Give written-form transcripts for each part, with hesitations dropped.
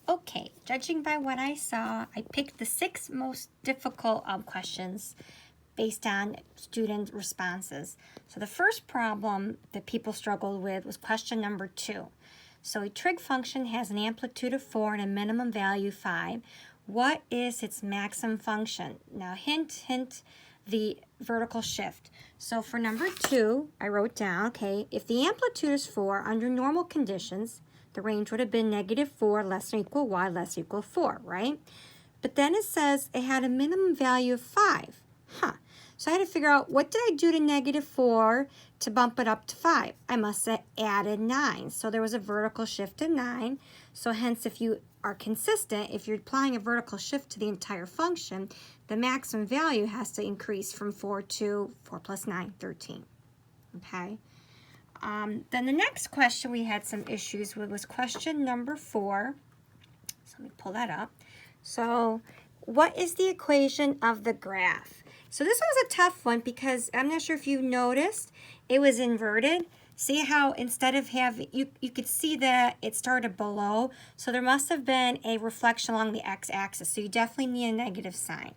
Okay, judging by what I saw, I picked the 6 most difficult questions based on student responses. So the first problem that people struggled with was question number 2. So a trig function has an amplitude of 4 and a minimum value 5. What is its maximum function? Now hint, the vertical shift. So for number 2, I wrote down, okay, if the amplitude is 4 under normal conditions, the range would have been -4 less than or equal y less than or equal 4, right? But then it says it had a minimum value of 5. So I had to figure out, what did I do to -4 to bump it up to 5? I must have added 9. So there was a vertical shift of 9. So hence, if you are consistent, if you're applying a vertical shift to the entire function, the maximum value has to increase from 4 to 4 plus 9, 13. Okay? Then the next question we had some issues with was question number 4. So let me pull that up. So what is the equation of the graph? So this was a tough one because I'm not sure if you noticed, it was inverted. See how instead of having, you could see that it started below. So there must have been a reflection along the x-axis. So you definitely need a negative sign.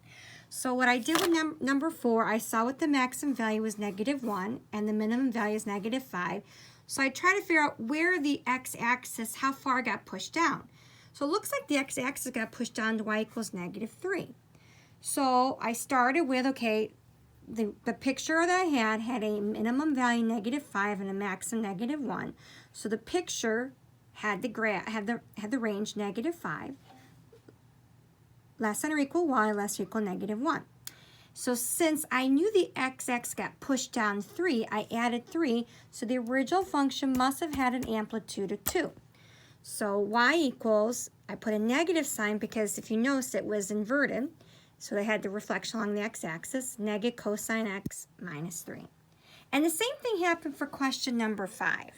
So what I did with number 4, I saw what the maximum value was -1 and the minimum value is -5. So I tried to figure out where the x-axis, how far it got pushed down. So it looks like the x-axis got pushed down to y equals -3. So I started with, okay, the picture that I had a minimum value -5 and a maximum -1. So the picture had the range -5, less than or equal y, less than or equal -1. So since I knew the x-axis got pushed down 3, I added 3. So the original function must have had an amplitude of 2. So y equals, I put a negative sign because if you notice it was inverted. So they had the reflection along the x-axis, negative cosine x minus 3. And the same thing happened for question number 5.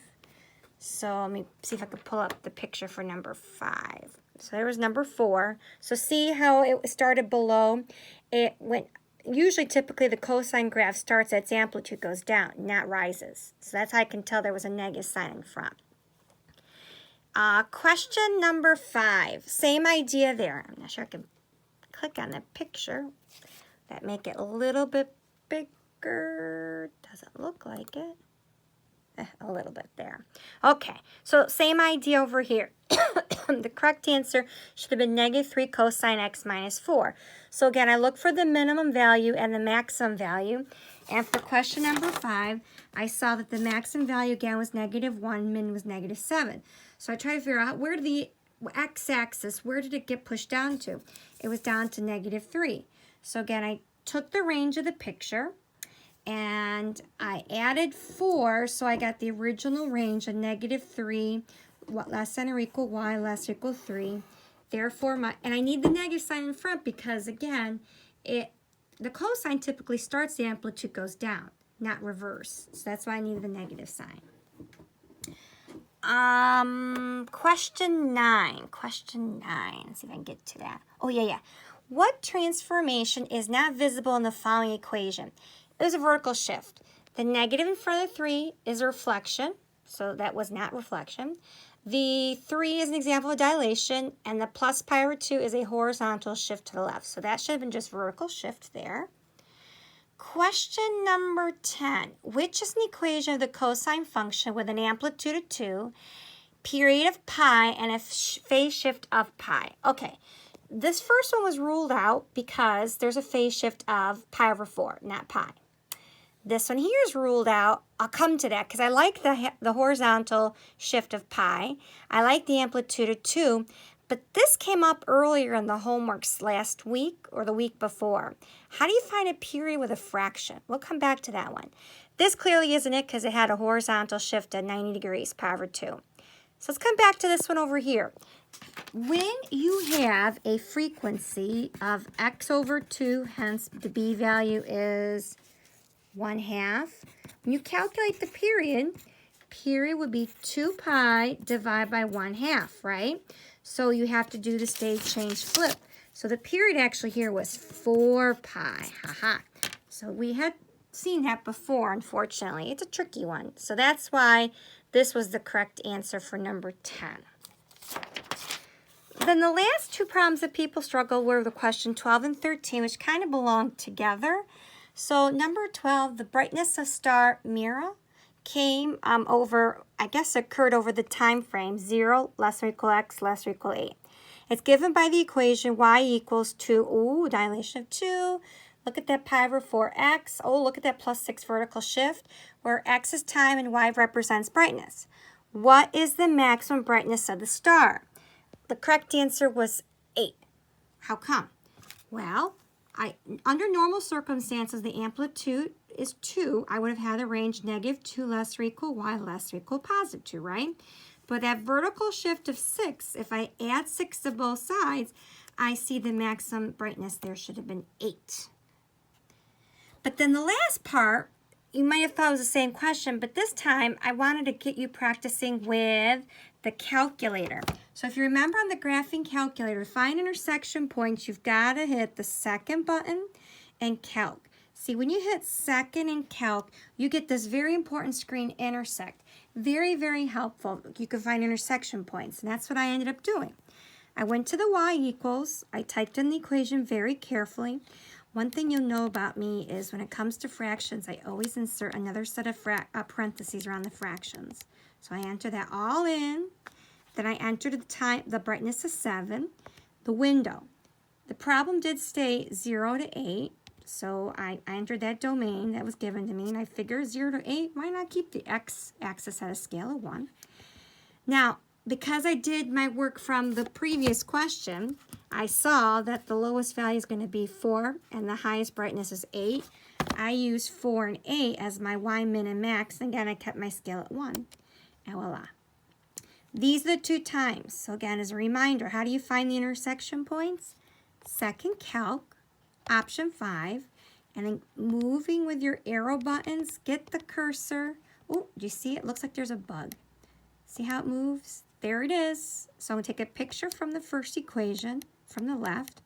So let me see if I could pull up the picture for number 5. So there was number 4. So see how it started below? It went, usually typically the cosine graph starts, its amplitude goes down, not rises. So that's how I can tell there was a negative sign in front. Question number 5, same idea there. I'm not sure I can click on the picture. That make it a little bit bigger. Doesn't look like it. A little bit there. Okay, so same idea over here. The correct answer should have been -3 cosine x minus 4. So again, I look for the minimum value and the maximum value. And for question number 5, I saw that the maximum value again was -1, min was -7. So I tried to figure out where the x-axis, where did it get pushed down to? It was down to -3. So again, I took the range of the picture and I added 4, so I got the original range of -3, less than or equal y, less than or equal 3. Therefore, and I need the negative sign in front because again, the cosine typically starts, the amplitude goes down, not reverse. So that's why I needed the negative sign. Question 9. Let's see if I can get to that. Oh, yeah. What transformation is not visible in the following equation? It was a vertical shift. The negative in front of the 3 is a reflection, so that was not reflection. The 3 is an example of dilation, and the plus pi over 2 is a horizontal shift to the left. So that should have been just vertical shift there. Question number 10. Which is an equation of the cosine function with an amplitude of 2, period of pi, and a phase shift of pi? Okay, this first one was ruled out because there's a phase shift of pi over 4, not pi. This one here is ruled out. I'll come to that because I like the horizontal shift of pi. I like the amplitude of 2. But this came up earlier in the homeworks last week or the week before. How do you find a period with a fraction? We'll come back to that one. This clearly isn't it because it had a horizontal shift at 90 degrees, pi over 2. So let's come back to this one over here. When you have a frequency of x over 2, hence the b value is 1/2. When you calculate the period would be 2 pi divided by 1/2, right? So you have to do the stage change flip. So the period actually here was 4 pi. So we had seen that before, unfortunately. It's a tricky one. So that's why this was the correct answer for number 10. The then the last two problems that people struggle were the question 12 and 13, which kind of belong together. So number 12, the brightness of star Mira came occurred over the time frame 0 less than or equal x less than or equal 8. It's given by the equation y equals 2, dilation of 2. Look at that pi over 4x. Oh, look at that plus 6 vertical shift, where x is time and y represents brightness. What is the maximum brightness of the star? The correct answer was 8. How come? Well, under normal circumstances, the amplitude is 2. I would have had a range -2 less or equal y less or equal +2, right? But that vertical shift of 6, if I add 6 to both sides, I see the maximum brightness there should have been 8. But then the last part, you might have thought it was the same question, but this time I wanted to get you practicing with the calculator. So if you remember on the graphing calculator, to find intersection points, you've got to hit the second button and calc. See, when you hit second and calc, you get this very important screen, intersect. Very, very helpful. You can find intersection points, and that's what I ended up doing. I went to the y equals. I typed in the equation very carefully. One thing you'll know about me is when it comes to fractions, I always insert another set of parentheses around the fractions. So I enter that all in. Then I entered the brightness of 7, the window. The problem did state 0 to 8, so I entered that domain that was given to me, and I figured 0 to 8, why not keep the x-axis at a scale of 1? Now, because I did my work from the previous question, I saw that the lowest value is going to be 4 and the highest brightness is 8. I used 4 and 8 as my y min and max, and again I kept my scale at 1. And voila. These are the two times. So again, as a reminder, how do you find the intersection points? Second calc, option 5, and then moving with your arrow buttons, get the cursor. Oh, do you see it? Looks like there's a bug. See how it moves? There it is. So I'm going to take a picture from the first equation from the left.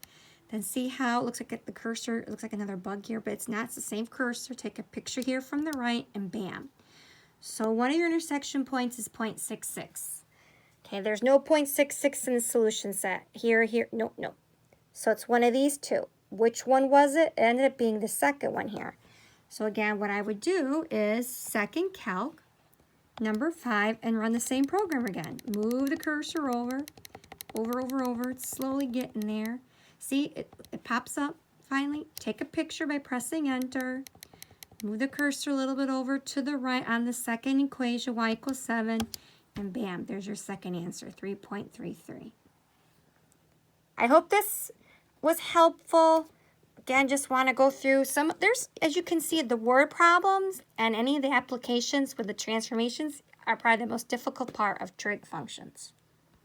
Then see how it looks like the cursor, it looks like another bug here, but it's not. It's the same cursor. Take a picture here from the right, and bam. So one of your intersection points is 0.66. Okay, there's no 0.66 in the solution set. Here, no. So it's one of these two. Which one was it? It ended up being the second one here. So again, what I would do is second calc, number 5, and run the same program again. Move the cursor over. It's slowly getting there. See, it pops up finally. Take a picture by pressing enter. Move the cursor a little bit over to the right on the second equation, y equals 7, and bam, there's your second answer, 3.33. I hope this was helpful. Again, just want to go through as you can see, the word problems and any of the applications with the transformations are probably the most difficult part of trig functions.